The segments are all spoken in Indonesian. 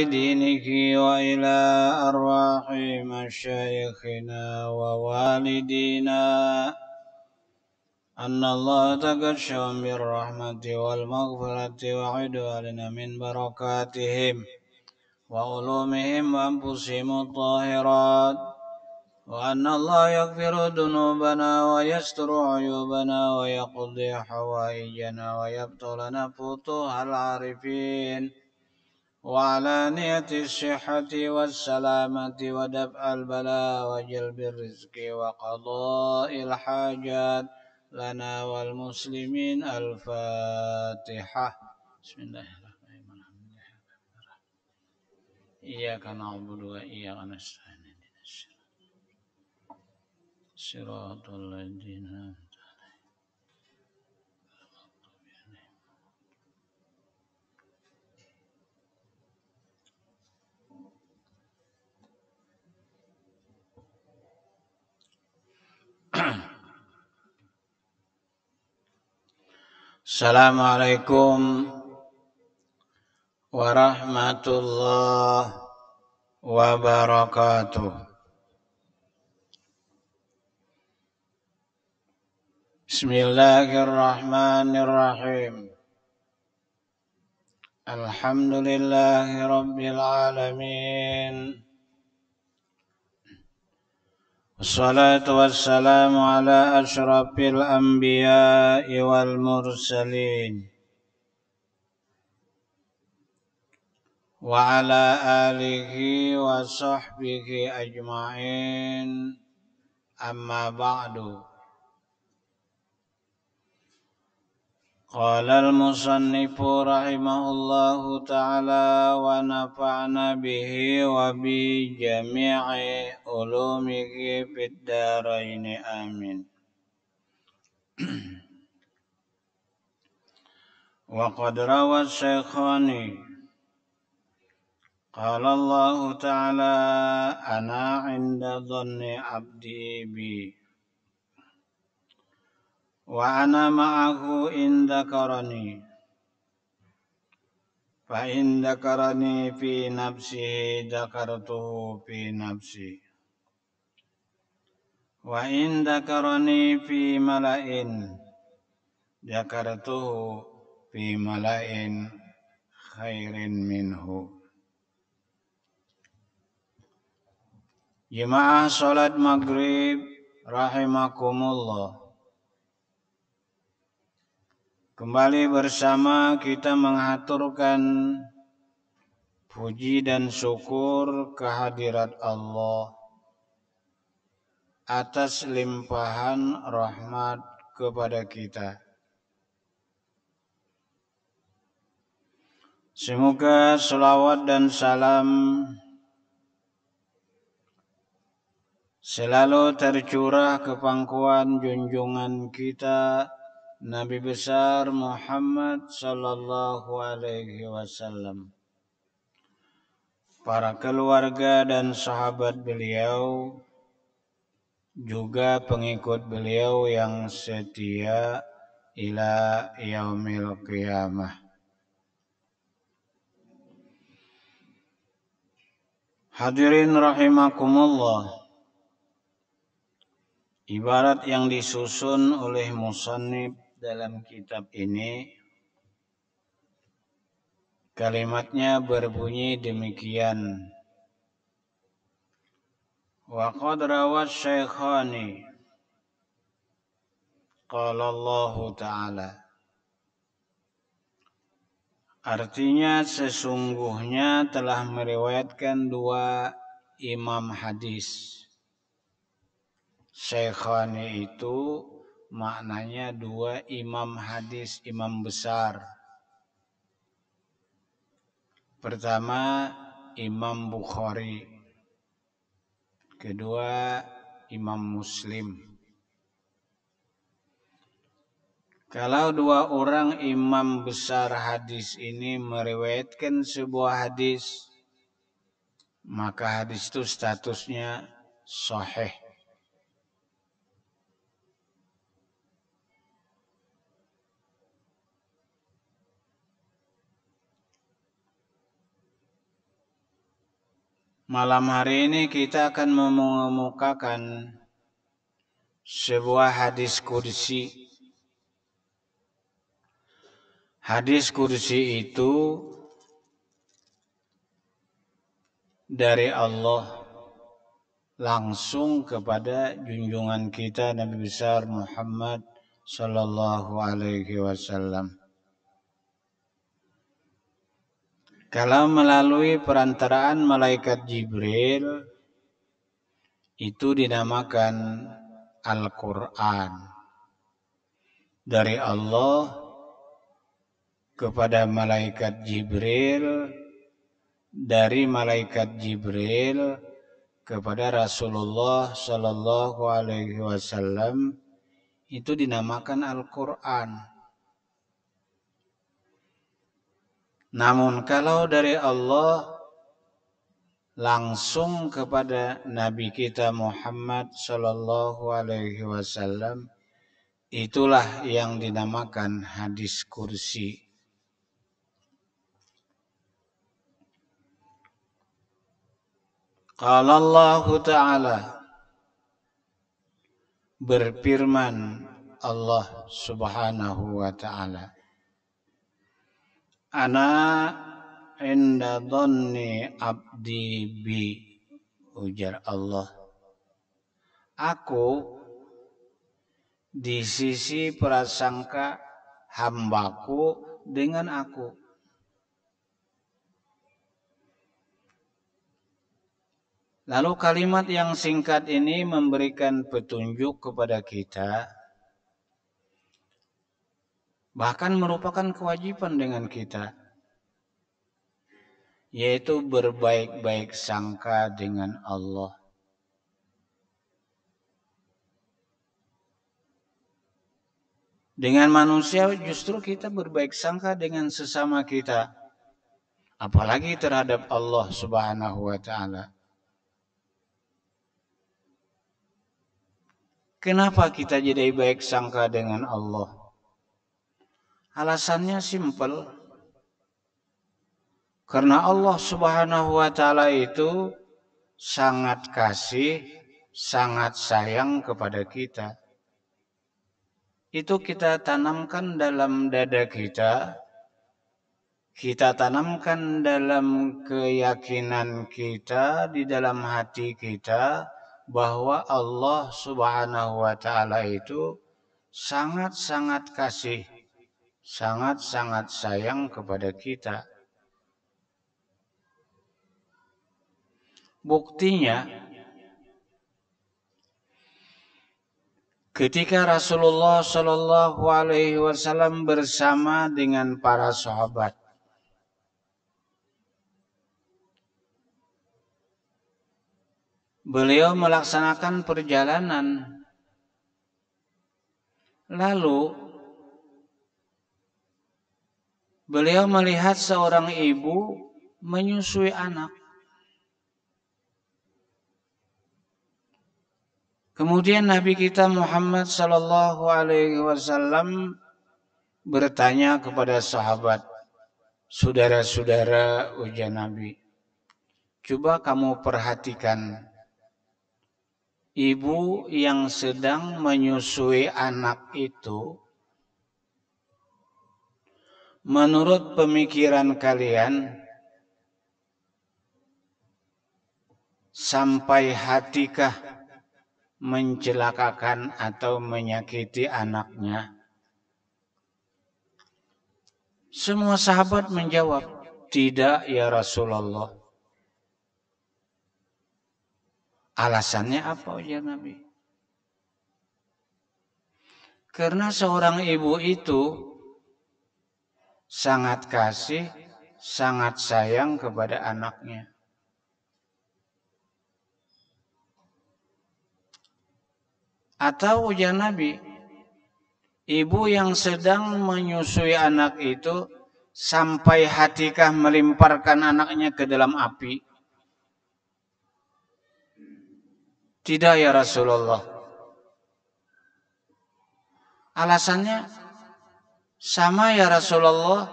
دينك وإلى أرواح مشايخنا ووالدينا أن الله تغشهم بالرحمة والمغفرة وعدوالنا من بركاتهم وعلومهم وأنفسهم الطاهرات وأن الله يغفر ذنوبنا ويستر عيوبنا ويقضي حوائجنا ويبطل لنا فتوح العارفين وعلانية الصحة والسلامة ودفع البلاء وجلب الرزق وقضاء الحاجات لنا والمسلمين. الفاتحة. بسم الله الرحمن الرحيم. إياك نعبد وإياك نستعين اهدنا الصراط الذين أنعمت عليهم. Assalamualaikum warahmatullahi wabarakatuh. Bismillahirrahmanirrahim. Alhamdulillahi rabbil alamin. Wassalatu wassalamu ala asyrafil anbiya'i wal mursalin wa ala alihi wa sahbihi ajma'in. Amma ba'du. Qala al-musannifu rahimahullahu ta'ala wa nafa'na bihi wa bi jami'i ulumihi fid dharaini amin. Wa qad rawa syekhani qala Allah ta'ala ana 'inda dhanni 'abdi bi wa ana ma'ahu in dzakarani fa in dzakarani fi nafsihi dzakartuhu fi nafsi wa in dzakarani fi mala'in dzakartuhu fi mala'in khairin minhu. Jemaah salat maghrib rahimakumullah. Kembali bersama kita mengaturkan puji dan syukur kehadirat Allah atas limpahan rahmat kepada kita. Semoga selawat dan salam selalu tercurah ke pangkuan junjungan kita Nabi besar Muhammad sallallahu alaihi wasallam, para keluarga dan sahabat beliau, juga pengikut beliau yang setia ila yaumil qiyamah. Hadirin rahimakumullah. Ibarat yang disusun oleh musannif dalam kitab ini, kalimatnya berbunyi demikian. Wa qad rawat syekhani qala Allah ta'ala. Artinya sesungguhnya telah meriwayatkan dua imam hadis. Syekhani itu maknanya dua imam hadis, imam besar. Pertama Imam Bukhari, kedua Imam Muslim. Kalau dua orang imam besar hadis ini meriwayatkan sebuah hadis, maka hadis itu statusnya sahih. Malam hari ini kita akan mengemukakan sebuah hadis kursi. Hadis kursi itu dari Allah langsung kepada junjungan kita Nabi besar Muhammad sallallahu alaihi wasallam. Kalau melalui perantaraan malaikat Jibril itu dinamakan Al-Quran. Dari Allah kepada malaikat Jibril, dari malaikat Jibril kepada Rasulullah sallallahu alaihi wasallam itu dinamakan Al-Quran. Namun kalau dari Allah langsung kepada Nabi kita Muhammad sallallahu alaihi wasallam, itulah yang dinamakan hadis kursi. Qala Allah Ta'ala, berfirman Allah Subhanahu wa Ta'ala, Ana inda dhanni abdi bi, ujar Allah, aku di sisi prasangka hambaku dengan aku. Lalu kalimat yang singkat ini memberikan petunjuk kepada kita, bahkan merupakan kewajiban dengan kita, yaitu berbaik-baik sangka dengan Allah. Dengan manusia justru kita berbaik sangka dengan sesama kita, apalagi terhadap Allah Subhanahu wa Ta'ala. Kenapa kita jadi baik sangka dengan Allah? Alasannya simpel. Karena Allah Subhanahu wa Ta'ala itu sangat kasih, sangat sayang kepada kita. Itu kita tanamkan dalam dada kita, kita tanamkan dalam keyakinan kita, di dalam hati kita, bahwa Allah Subhanahu wa Ta'ala itu sangat-sangat kasih, sangat-sangat sayang kepada kita. Buktinya, ketika Rasulullah Shallallahu Alaihi Wasallam bersama dengan para sahabat, beliau melaksanakan perjalanan. Lalu beliau melihat seorang ibu menyusui anak. Kemudian Nabi kita Muhammad sallallahu alaihi wasallam bertanya kepada sahabat, "Saudara-saudara," ujar Nabi, "coba kamu perhatikan ibu yang sedang menyusui anak itu. Menurut pemikiran kalian, sampai hatikah mencelakakan atau menyakiti anaknya?" Semua sahabat menjawab, "Tidak ya Rasulullah." Alasannya apa, ujar Nabi? Karena seorang ibu itu sangat kasih, sangat sayang kepada anaknya. Atau ujar Nabi, ibu yang sedang menyusui anak itu sampai hatikah melemparkan anaknya ke dalam api? Tidak ya Rasulullah. Alasannya sama ya Rasulullah.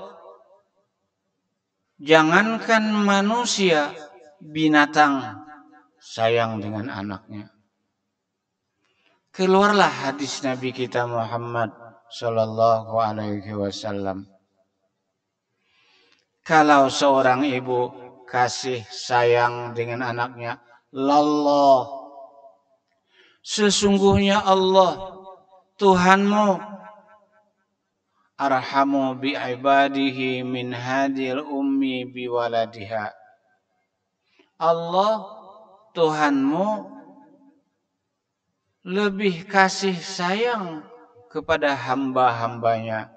Jangankan manusia, binatang sayang dengan anaknya. Keluarlah hadis Nabi kita Muhammad sallallahu alaihi wasallam. Kalau seorang ibu kasih sayang dengan anaknya, lallah, sesungguhnya Allah Tuhanmu arhamu bi ibadihi min hadil ummi bi waladiha. Allah Tuhanmu lebih kasih sayang kepada hamba-hambanya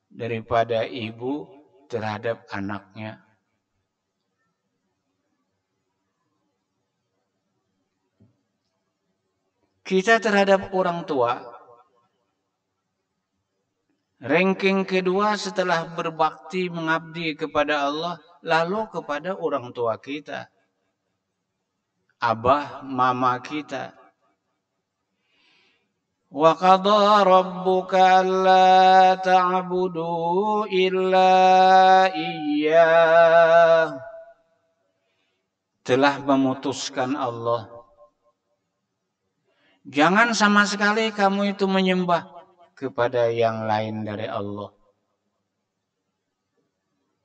daripada ibu terhadap anaknya. Kita terhadap orang tua, ranking kedua setelah berbakti mengabdi kepada Allah, lalu kepada orang tua kita, abah, mama kita. Wa qadha rabbuka alla ta'budu illa iyyah. Telah memutuskan Allah, jangan sama sekali kamu itu menyembah kepada yang lain dari Allah.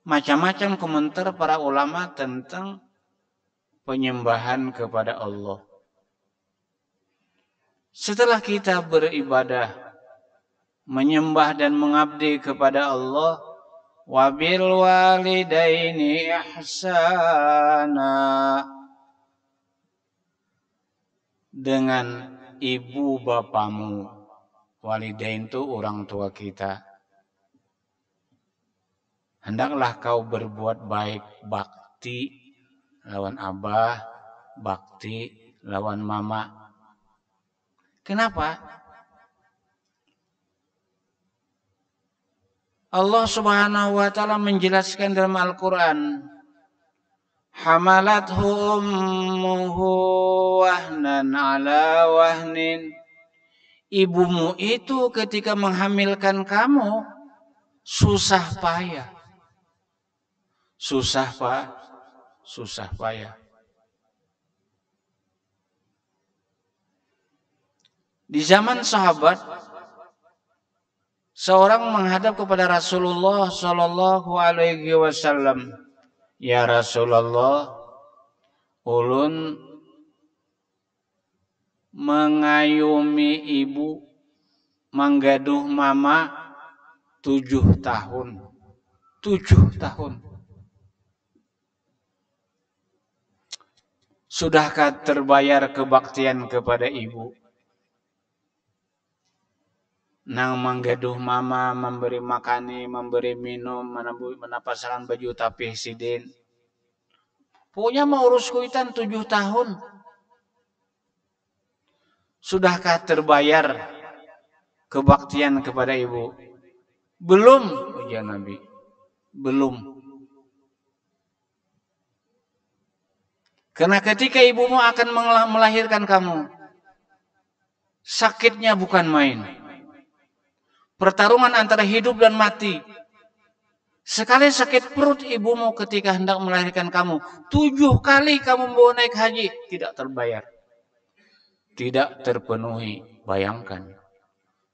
Macam-macam komentar para ulama tentang penyembahan kepada Allah. Setelah kita beribadah, menyembah dan mengabdi kepada Allah, wabil walidaini ihsana, dengan ibu bapamu. Walidain itu orang tua kita. Hendaklah kau berbuat baik, bakti lawan abah, bakti lawan mama. Kenapa? Allah Subhanahu wa taala menjelaskan dalam Al-Qur'an, hamalathu ummuhu wahnan ala wahnin. Ibumu itu ketika menghamilkan kamu susah payah. Susah payah. Di zaman sahabat, seorang menghadap kepada Rasulullah sallallahu alaihi wasallam, "Ya Rasulullah, ulun mengayumi ibu, menggaduh mama 7 tahun. 7 tahun. Sudahkah terbayar kebaktian kepada ibu? Nang menggaduh mama, memberi makani, memberi minum, menapaskan baju tapih sidin. Pokoknya mau urus kuitan 7 tahun. Sudahkah terbayar kebaktian kepada ibu? Belum, ujar Nabi. Belum. Karena ketika ibumu akan melahirkan kamu, sakitnya bukan main. Pertarungan antara hidup dan mati. Sekali sakit perut ibumu ketika hendak melahirkan kamu, 7 kali kamu mau naik haji, tidak terbayar. Tidak terpenuhi. Bayangkan.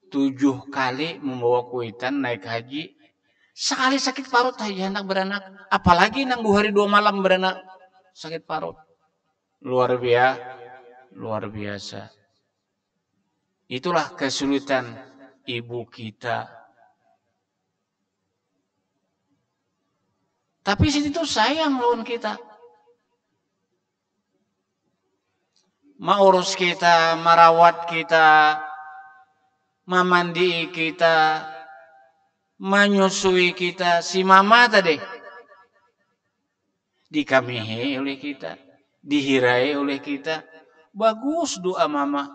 7 kali membawa kuitan naik haji, sekali sakit parut saja hendak beranak. Apalagi nang 2 hari 2 malam beranak sakit parut. Luar biasa. Itulah kesulitan ibu kita. Tapi situ sayang lawan kita. Maurus kita, merawat kita, memandi kita, menyusui kita. Si mama tadi dikamihi oleh kita, dihirai oleh kita. Bagus doa mama.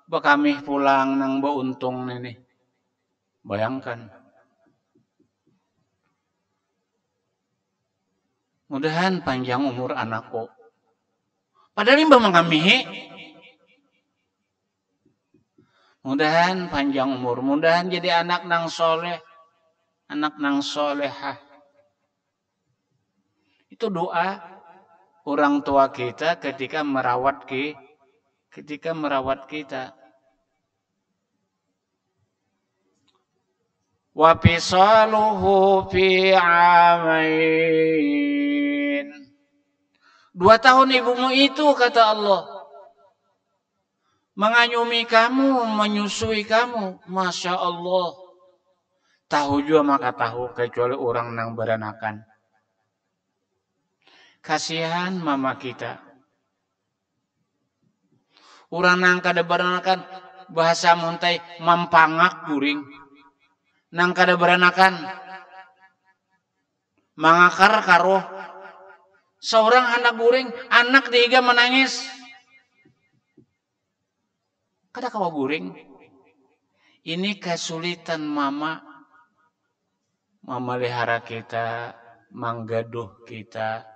Bakamih pulang nang bauntung ini. Bayangkan. Mudahan panjang umur anakku. Padahal imbang mengamihi. Mudahan panjang umur. Mudahan jadi anak nang soleh. Anak nang solehah. Itu doa orang tua kita ketika merawat kita. Wa fisaluhu fi 'amain. 2 tahun ibumu itu, kata Allah, menganyumi kamu, menyusui kamu. Masya Allah. Tahu juga maka tahu, kecuali orang nang beranakan. Kasihan mama kita. Orang nang kada beranakan, bahasa muntai mampangak guring. Nang kada beranakan, mangakar karo. Seorang anak guring, anak dihiga menangis. Kada kawa guring. Ini kesulitan mama memelihara kita, menggaduh kita.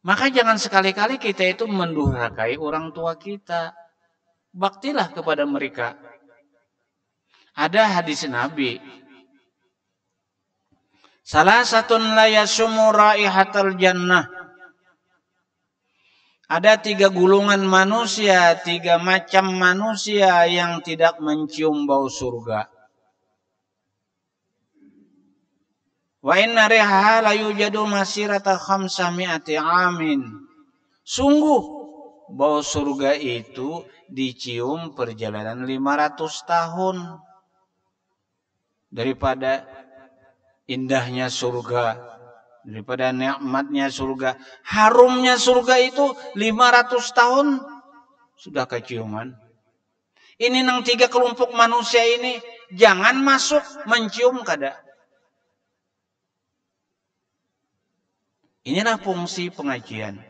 Maka jangan sekali-kali kita itu mendurhakai orang tua kita. Baktilah kepada mereka. Ada hadis Nabi. Salah satun la yasumu raihatal jannah. Ada 3 gulungan manusia, 3 macam manusia yang tidak mencium bau surga. Wa inna rihaha la yujadu masirata 500 amin. Sungguh bau surga itu dicium perjalanan 500 tahun. Daripada indahnya surga, daripada nikmatnya surga, harumnya surga itu 500 tahun sudah keciuman. Ini nang 3 kelompok manusia ini jangan masuk mencium kada. Inilah fungsi pengajian.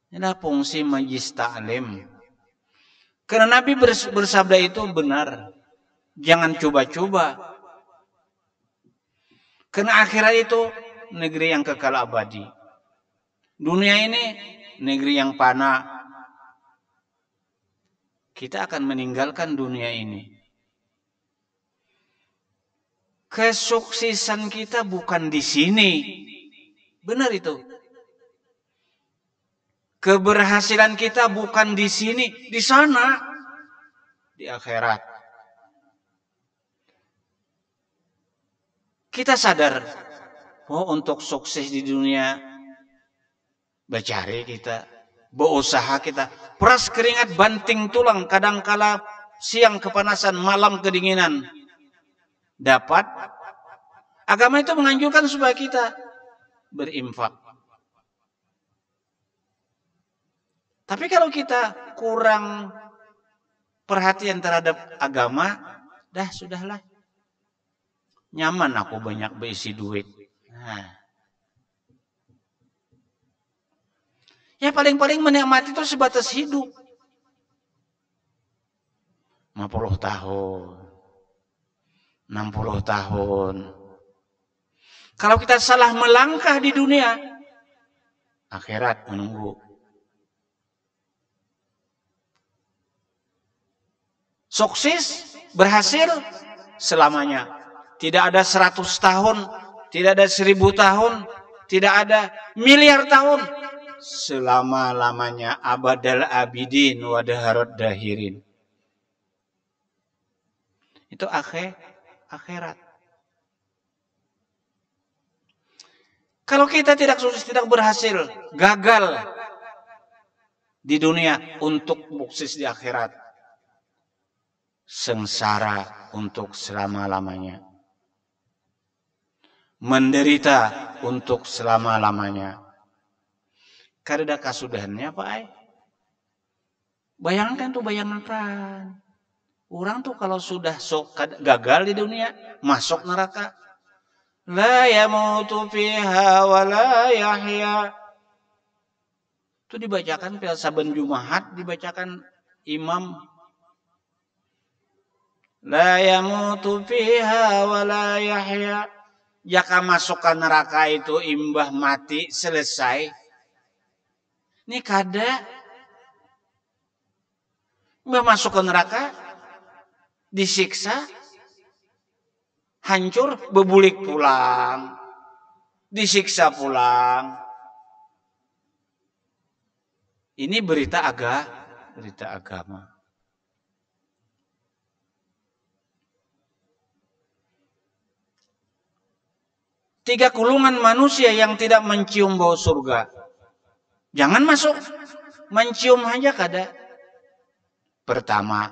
Inilah fungsi majlis ta'lim. Karena Nabi bersabda itu benar. Jangan coba-coba. Karena akhirat itu negeri yang kekal abadi. Dunia ini negeri yang fana. Kita akan meninggalkan dunia ini. Kesuksesan kita bukan di sini. Benar itu. Keberhasilan kita bukan di sini, di sana, di akhirat. Kita sadar, untuk sukses di dunia, bercari kita, berusaha kita, peras keringat banting tulang, kadangkala siang kepanasan, malam kedinginan. Dapat, agama itu menganjurkan supaya kita berinfak. Tapi kalau kita kurang perhatian terhadap agama, dah sudahlah. Nyaman aku banyak berisi duit. Nah. Ya paling-paling menikmati itu sebatas hidup. 50 tahun. 60 tahun. Kalau kita salah melangkah di dunia, akhirat menunggu. Sukses, berhasil selamanya. Tidak ada 100 tahun, tidak ada 1000 tahun, tidak ada miliar tahun. Selama-lamanya, abadal abidin wa daharat dahirin. Itu akhirat. Kalau kita tidak sukses, tidak berhasil, gagal di dunia untuk sukses di akhirat, sengsara untuk selama-lamanya. Menderita untuk selama-lamanya. Karena kasudahannya Pak Ai. Bayangkan. Orang tuh kalau sudah gagal di dunia, masuk neraka. La yamutu fiha wa la yahya. Itu dibacakan pada saben Jumat, dibacakan imam. La yamutu fiha wa la yahya. Jika masuk ke neraka itu imbah mati selesai. Ini kada. Imbah masuk ke neraka, disiksa, hancur, bebulik pulang. disiksa pulang. Ini berita agama. Tiga golongan manusia yang tidak mencium bau surga. Jangan masuk, mencium aja kada. Pertama,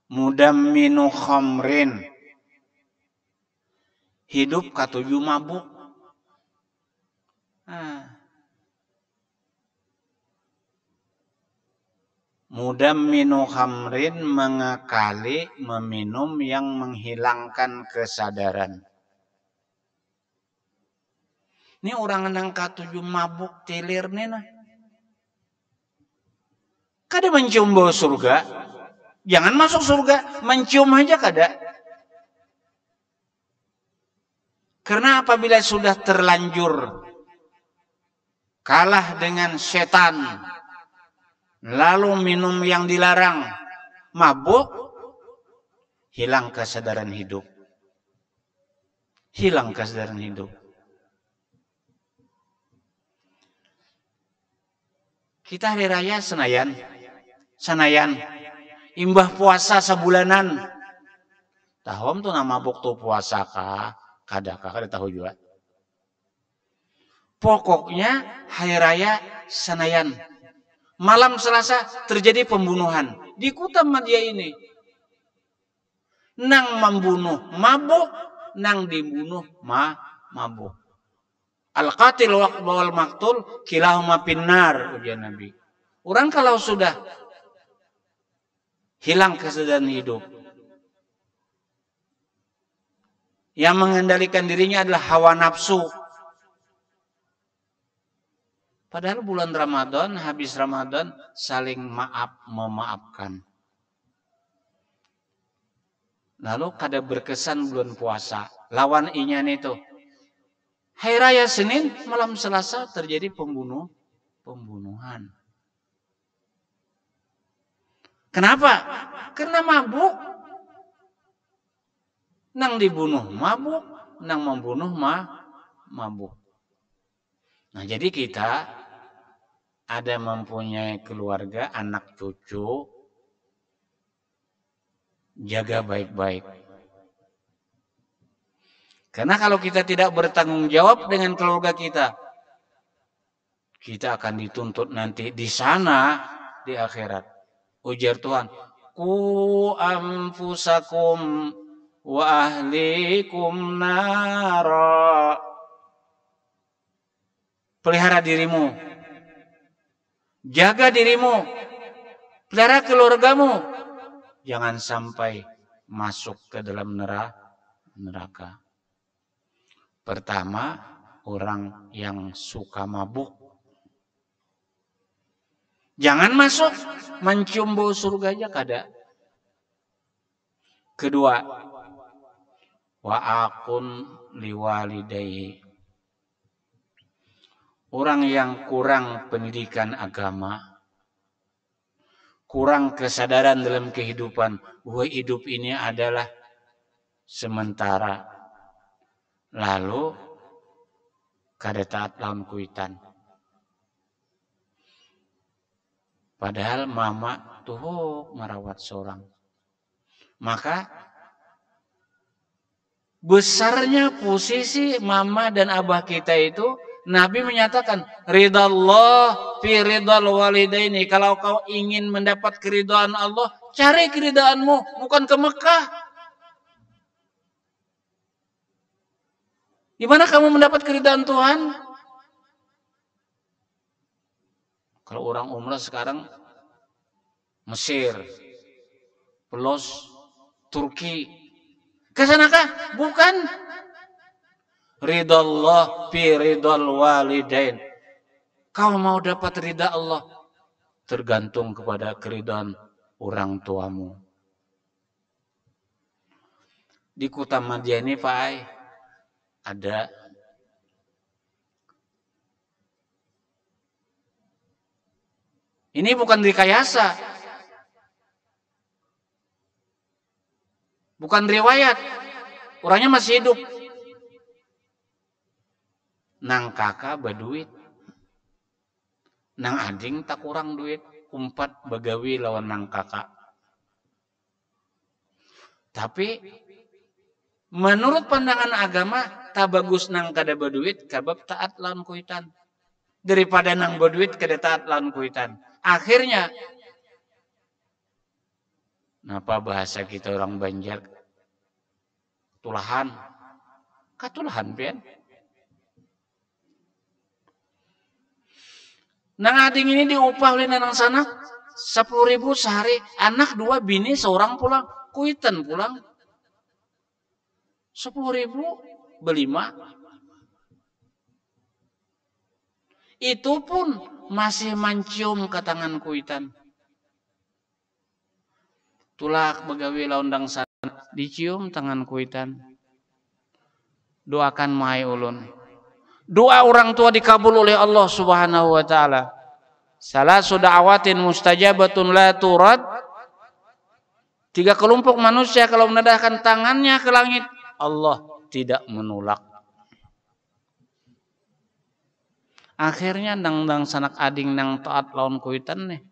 mudamminu khamrin. Hidup katuju mabuk. Mudamminu khamrin, mengakali, meminum yang menghilangkan kesadaran. Ini orang nang katuju mabuk tilir nih nah. Kada mencium bau surga. Jangan masuk surga, mencium aja kada. Karena apabila sudah terlanjur kalah dengan setan, lalu minum yang dilarang, mabuk, hilang kesadaran hidup. Hilang kesadaran hidup. Kita hari raya Senayan, imbah puasa sebulanan. Tahom tuh nama mabuk tuh puasa kah? Kada tahu juga. Pokoknya hari raya Senayan. Malam Selasa terjadi pembunuhan. Di Kuta Madia ini. Nang membunuh mabuk, nang dibunuh mabuk. Al-qatil wal maktul kilahuma pinnar, ujian Nabi. Orang kalau sudah hilang kesadaran hidup, yang mengendalikan dirinya adalah hawa nafsu. Padahal bulan Ramadan, habis Ramadan saling memaafkan. Lalu kada berkesan bulan puasa. Lawan inyan itu. Hari Raya Senin, malam Selasa terjadi pembunuhan. Kenapa? Karena mabuk. Nang dibunuh mabuk, nang membunuh mabuk. Nah, jadi kita ada mempunyai keluarga, anak cucu, jaga baik-baik. Karena kalau kita tidak bertanggung jawab dengan keluarga kita akan dituntut nanti di sana, di akhirat. Ujar Tuhan, ku anfusakum wa ahlikum nara. Pelihara dirimu, jaga dirimu, pelihara keluargamu. Jangan sampai masuk ke dalam neraka. Pertama, orang yang suka mabuk. Jangan masuk, mencium bau surga aja kada. Kedua, wa akun liwalidayhi. Orang yang kurang pendidikan agama, kurang kesadaran dalam kehidupan, bahwa hidup ini adalah sementara. Lalu kada taat lawan kuitan. Padahal mama tuh merawat seorang. Maka besarnya posisi mama dan abah kita itu, Nabi menyatakan ridallah fi ridal walidaini. Kalau kau ingin mendapat keridhaan Allah, cari keridhaanmu bukan ke Mekah. Di mana kamu mendapat keridhaan Tuhan? Kalau orang umrah sekarang Mesir, plus Turki, ke sanakah? Bukan. Ridallah fi ridal walidain. Kau mau dapat ridha Allah, tergantung kepada keridhaan orang tuamu. Di Kota Madia ini Pak ada ini bukan rekayasa, bukan riwayat, orangnya masih hidup. nang kakak berduit, nang ading tak kurang duit, umpat begawi lawan nang kakak. Tapi menurut pandangan agama, tak bagus nang kada berduit, kabab taat lawan kuitan. Daripada nang berduit kada taat lawan kuitan. Akhirnya, napa bahasa kita orang Banjar? Tulahan. Katulahan pian. Nang ading ini diupah oleh nang sana 10.000 sehari. Anak 2 bini seorang pulang. Kuitan pulang. 10.000 berlima. Itu pun masih mancium ke tangan kuitan. Tulak begawi laundang sana dicium tangan kuitan. Doakan mahai ulun. Doa orang tua dikabul oleh Allah Subhanahu wa taala. Salah da'awatin mustajabatun la turad. 3 kelompok manusia kalau menadahkan tangannya ke langit, Allah tidak menolak. Akhirnya nang sanak ading nang taat lawan kuitan nih.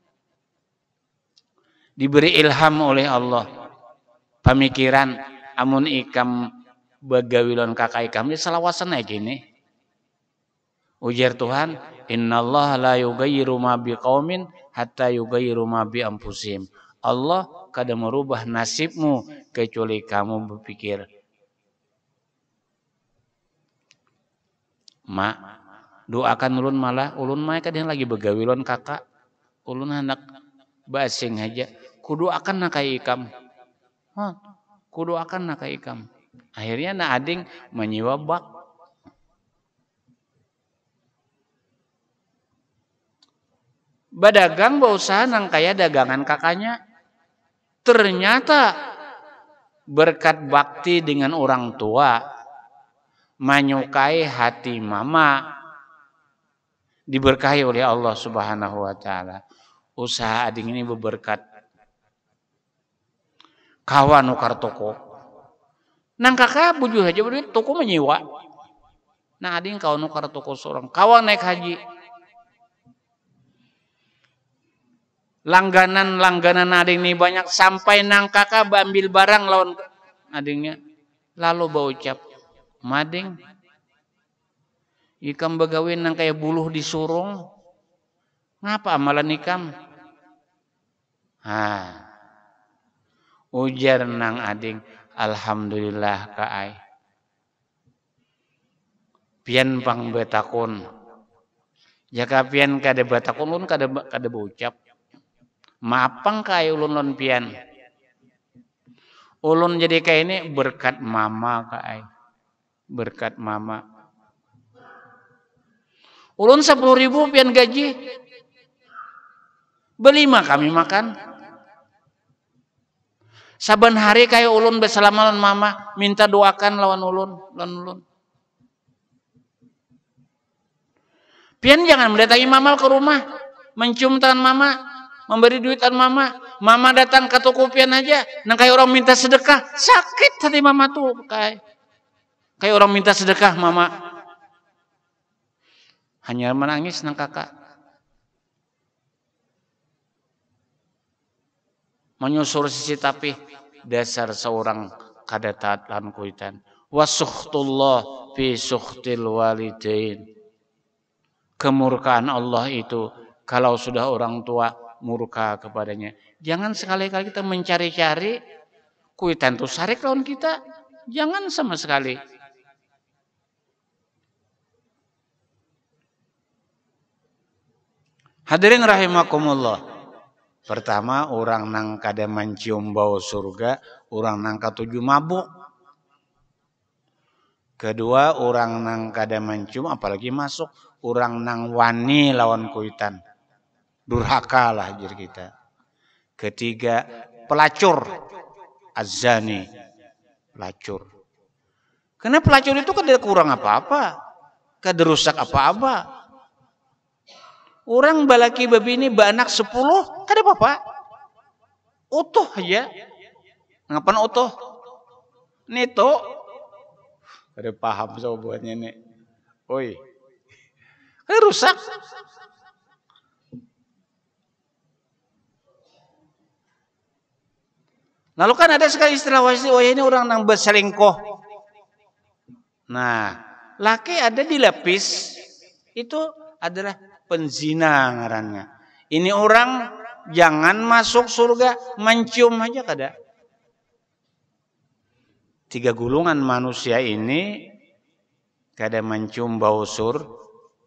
Diberi ilham oleh Allah. Pemikiran amun ikam begawi lawan kakak ikam ini salawasan aja gini. Ujar Tuhan, innallaha la yughayyiru ma biqaumin hatta yughayyiru ma bi anfusihim. Allah kada merubah nasibmu kecuali kamu berpikir, mak, doakan ulun malah ulun mah kadang lagi begawi lawan kakak. Ulun hendak basing aja. Kudu akan nakai ikam. Kudu akan nakai ikam. Akhirnya na ading menyewa bak. Badagang berusaha nang kaya dagangan kakaknya. Ternyata berkat bakti dengan orang tua, menyukai hati mama, diberkahi oleh Allah Subhanahu wa taala. Usaha ading ini berberkat. Kawan nukar toko. Nang kakak bujuh aja berduit toko menyewa. Nah ading kawan nukar toko seorang. Kawan naik haji. Langganan ading ini banyak sampai nang kakak ambil barang lawan adingnya. Lalu bau ucap, mading, ikam begawin nang kayak buluh disurung. Ngapa amalan ikam? Ujar nang ading, alhamdulillah kaai. Pian pang betakun. Jaka pian kada betakun ulun kada berucap. Mapang kaai ulun lon pian. Ulun jadi kayak ini berkat mama kaai. Berkat mama. Ulun 10.000 pian gaji. Berlima kami makan. Saban hari kayak ulun bersalaman lawan mama, minta doakan lawan ulun. Pian jangan mendatangi mama ke rumah, mencium tangan mama, memberi duitan mama. Mama datang ke toko pian aja, nang kayak orang minta sedekah, sakit hati mama tuh kayak orang minta sedekah mama. Hanya menangis nang kakak. Menyusur sisi tapi dasar seorang kada taat lan kuitan. Wasuhtullah fi suhtil walidain. Kemurkaan Allah itu kalau sudah orang tua murka kepadanya. Jangan sekali-kali kita mencari-cari kuitan tuh sarik lawan kita. Jangan sama sekali. Hadirin rahimakumullah. Pertama, orang nang kada mencium bau surga, orang nang katuju mabuk. Kedua, orang nang kada mencium apalagi masuk, orang nang wani lawan kuitan. Durhaka lah jir kita. Ketiga, pelacur. Azani. Pelacur. Karena pelacur itu kada kurang apa-apa. Kada rusak apa-apa. Orang balaki babini baanak 10, kada apa-apa. Utuh aja. Ngapain utuh? Nito. Kada paham sobatnya nih. Oi. Rusak. Lalu kan ada sekali istilah ini orang yang berselingkuh. Nah, laki ada dilapis itu adalah penzina ngarannya. Ini orang jangan masuk surga mencium aja kada. 3 gulungan manusia ini kada mencium bau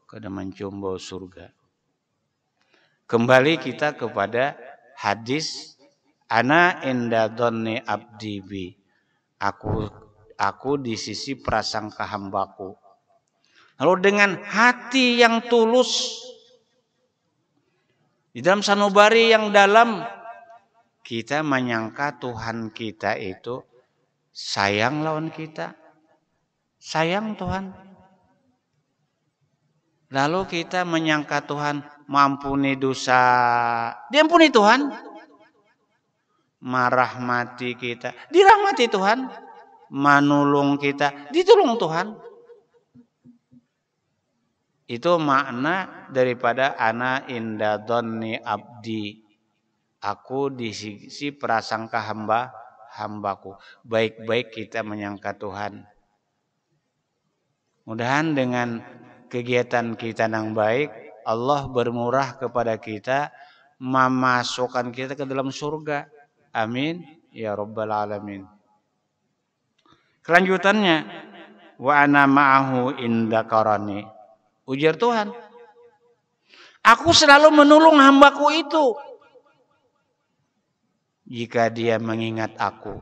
kada mencium bau surga. Kembali kita kepada hadis ana inda dhanni abdi bi. Aku di sisi prasangka hambaku. Lalu dengan hati yang tulus di dalam sanubari yang dalam kita menyangka Tuhan kita itu sayang lawan kita. Sayang Tuhan. Lalu kita menyangka Tuhan mampuni dosa. Diampuni Tuhan. Merahmati kita. Dirahmati Tuhan. Manulung kita. Ditolong Tuhan. Itu makna daripada ana inda dhanni abdi. Aku di sisi prasangka hambaku. Baik-baik kita menyangka Tuhan. Mudahan dengan kegiatan kita yang baik, Allah bermurah kepada kita, memasukkan kita ke dalam surga. Amin ya rabbal alamin. Kelanjutannya, wa ana ma'ahu inda karani. Ujar Tuhan, aku selalu menolong hambaku itu jika dia mengingat aku.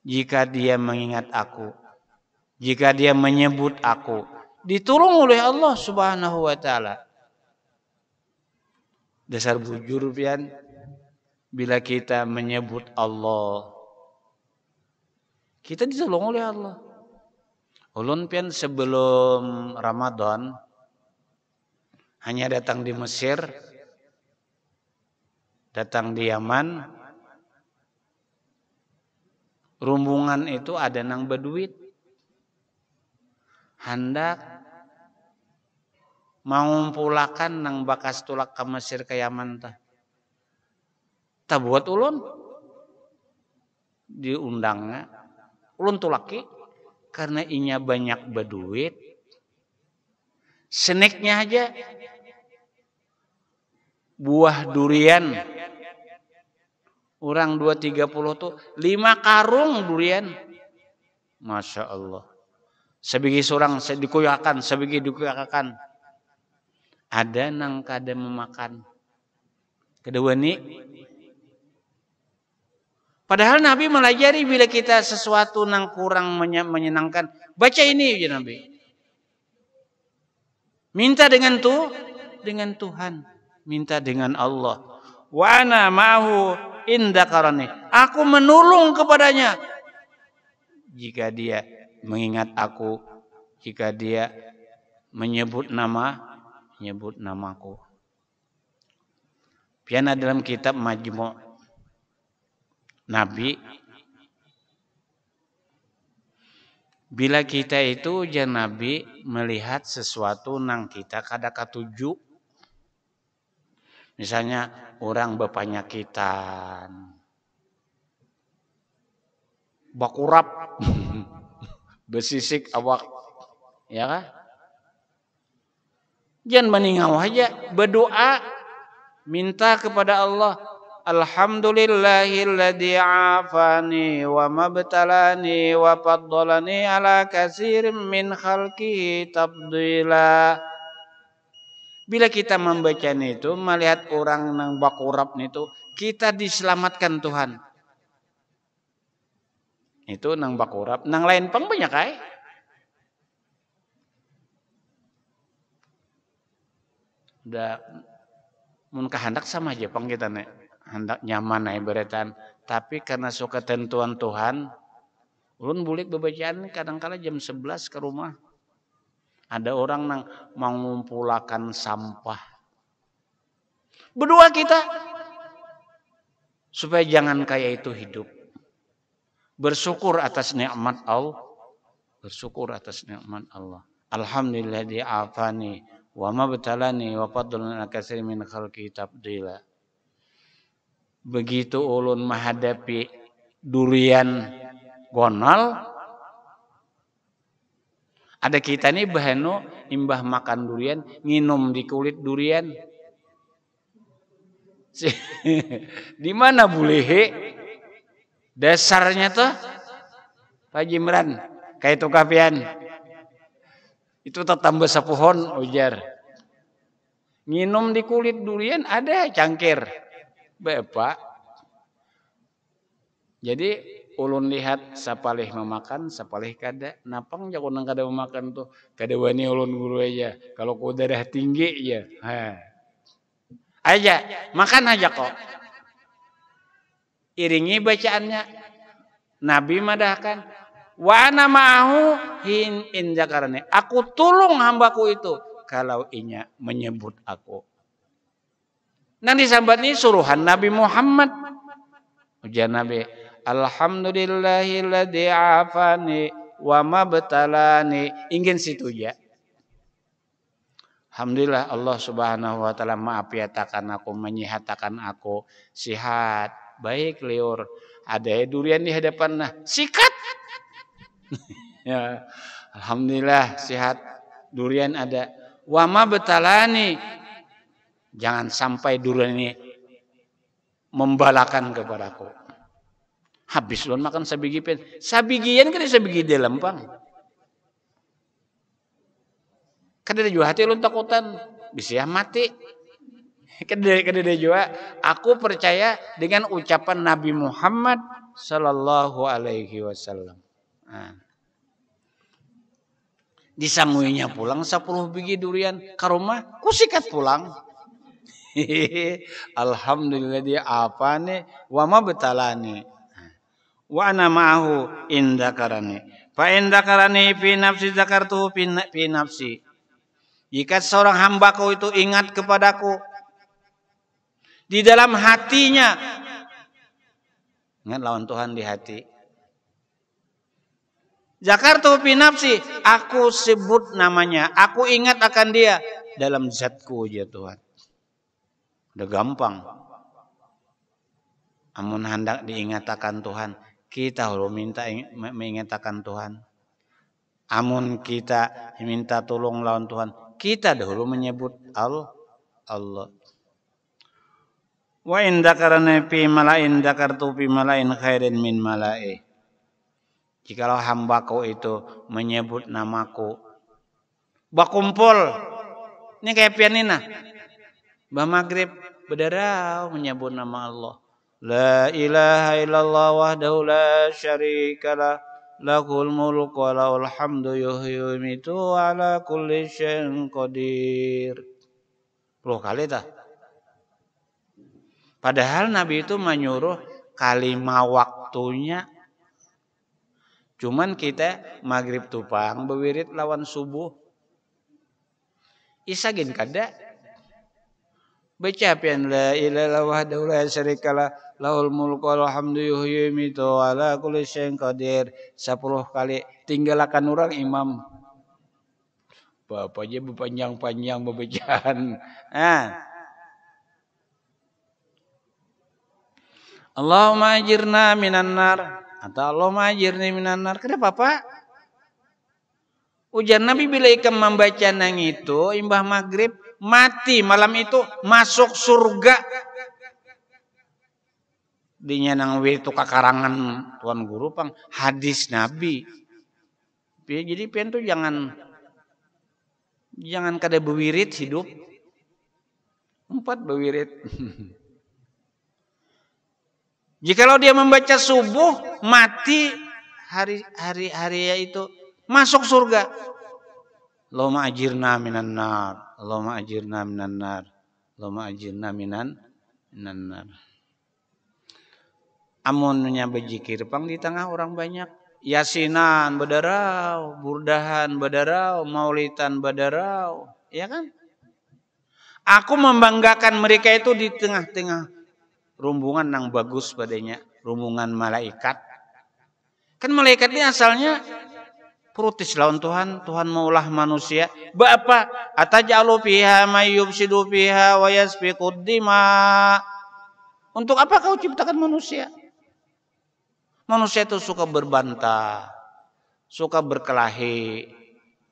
Jika dia mengingat aku, jika dia menyebut aku, ditolong oleh Allah Subhanahu wa taala. Dasar bujur pian, bila kita menyebut Allah, kita ditolong oleh Allah. Ulun pian sebelum Ramadan hanya datang di Mesir, datang di Yaman. Rumbungan itu ada nang berduit. Hendak mengumpulakan nang bakas tulak ke Mesir ke Yaman tah. Tak buat ulun diundangnya. Ulun tulaki karena inya banyak berduit. Snacknya aja buah durian. Orang 230 tuh 5 karung durian. Masya Allah. Sebegi seorang dikuyakan, sebegi dikuyakan. Ada nang kada memakan. Kedua ni. Padahal Nabi melajari bila kita sesuatu nang kurang menyenangkan. Baca ini ya Nabi. Minta dengan Tuhan. Minta dengan Allah. Wa ana ma'ahu inda karani. Aku menolong kepadanya jika dia mengingat aku, jika dia menyebut namaku. Piana dalam kitab Majmu' Nabi, bila kita itu jan Nabi melihat sesuatu nang kita kada katuju. Misalnya orang berpenyakitan, bakurap, bersisik awak, ya kan? Jangan meninggal aja, berdoa, minta kepada Allah. Alhamdulillahilladzi afani wa mabtalani wa faddalani ala katsirin min khalqihi tabdila. Bila kita membaca itu, melihat orang nang bakurap itu, kita diselamatkan Tuhan. Itu nang bakurap, nang lain pang banyak ay. Udah mun kehendak sama aja pang kita nih. Hendak nyaman ay beretan, tapi karena suka ketentuan Tuhan, ulun bulik bebacaan kadang-kala jam 11 ke rumah. Ada orang nang mengumpulkan sampah. Berdoa kita supaya jangan kayak itu hidup. Bersyukur atas nikmat Allah. Bersyukur atas nikmat Allah. Alhamdulilladzi afani wa mabtalani wa fadlana katsir min khalqi tabdila. Begitu ulun menghadapi durian gonal, ada kita nih baheno imbah makan durian, nginum di kulit durian. Di mana bulehe? Dasarnya tuh Pak Jimran, kayak itu kapian. Itu tetambah sepohon ujar. Nginum di kulit durian ada cangkir. Bapak. Jadi ulun lihat sapalih memakan, sapalih kada. Napang jago nang kada memakan tuh. Kada wani ulun guru aja. Kalau ku darah tinggi ya. Aja, makan aja kok. Iringi bacaannya. Nabi madahkan. Wa ana ma'ahu in zakarani. Aku tolong hambaku itu kalau inya menyebut aku. Nanti sambat ini suruhan Nabi Muhammad. Ujar Nabi, alhamdulillahilladzi afani wa mabtalani. Ingin situ ya. Alhamdulillah Allah Subhanahu wa taala maafiatakan aku, menyihatakan aku, sihat, baik liur. Ada durian di hadapan nah, sikat. Ya, alhamdulillah sehat. Durian ada. Wa mabtalani. Jangan sampai durian ini membalakan kepadaku. Habis lu makan sabigi pen. Sabigian kan sabigi di lempang. Kada juga hati lu takutan bisa mati. Kada juga. Aku percaya dengan ucapan Nabi Muhammad sallallahu alaihi wasallam. Nah. Disanguinya pulang 10 biji durian ke rumah, kusikat pulang. Alhamdulillah dia apa nih? Wa mabtalani. Wa ana ma'ahu indakarani. Fa indakarani fi nafsi zakartu fi nafsi. Jika seorang hambaku itu ingat kepadaku di dalam hatinya. Ingat lawan Tuhan di hati. Zakartu fi nafsi, aku sebut namanya, aku ingat akan dia dalam zatku ya Tuhan. Udah gampang. Amun hendak diingatakan Tuhan, kita harus minta mengingatakan Tuhan. Amun kita minta tolong lawan Tuhan, kita dahulu menyebut Allah. Wa in dzakarana fi mala'in dzakartu fi mala'in khairin min mala'i. Jikalau hambaku itu menyebut namaku, bakumpul, ini kayak pianina, bah maghrib berdarau menyebut nama Allah. La ilaha illallah wahdahu la syarikalah, lahul mulku wa lahul hamdu yuhyi wa yumiitu ala kulli syai'in qadir. 10 kali tah. Padahal Nabi itu menyuruh kalimah waktunya. Cuman kita maghrib tupang bewirit lawan subuh. Isagin kada. Baca pian la ilaha wahdahu la syarikalah lahul mulku wal hamdu yuhyi wa yumiitu ala kulli syai'in qadir. 10 kali tinggalkan orang imam. Bapak aja berpanjang-panjang bebejaan. Allahumma ajirna minan nar. Atau Allahumma ajirni minan nar. Kenapa Pak? Ujar Nabi bila ikam membaca nang itu imbah maghrib mati malam itu masuk surga. Dinya nang itu kakarangan tuan guru pang hadis Nabi. Jadi pian tuh jangan kada bewirit hidup. 4 bewirit. Jikalau dia membaca subuh mati hari itu masuk surga. Allahumma ajirna minan nar. Allahumma ajirna minan nar. Allahumma ajirna minan nar. Amunnya berzikir pang di tengah orang banyak. Yasinan badarau, burdahan badarau, maulitan badarau, ya kan? Aku membanggakan mereka itu di tengah-tengah rumbungan yang bagus padanya, rumbungan malaikat. Kan malaikat ini asalnya protes lawan Tuhan. Tuhan maulah manusia. Bapa, ataj'alu fiha may yufsidu fiha wa yasfikud dima. Untuk apa kau ciptakan manusia? Manusia itu suka berbantah, suka berkelahi,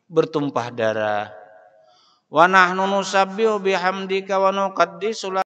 bertumpah darah. Wa nahnu nusabbihu bihamdika wa nuqaddisu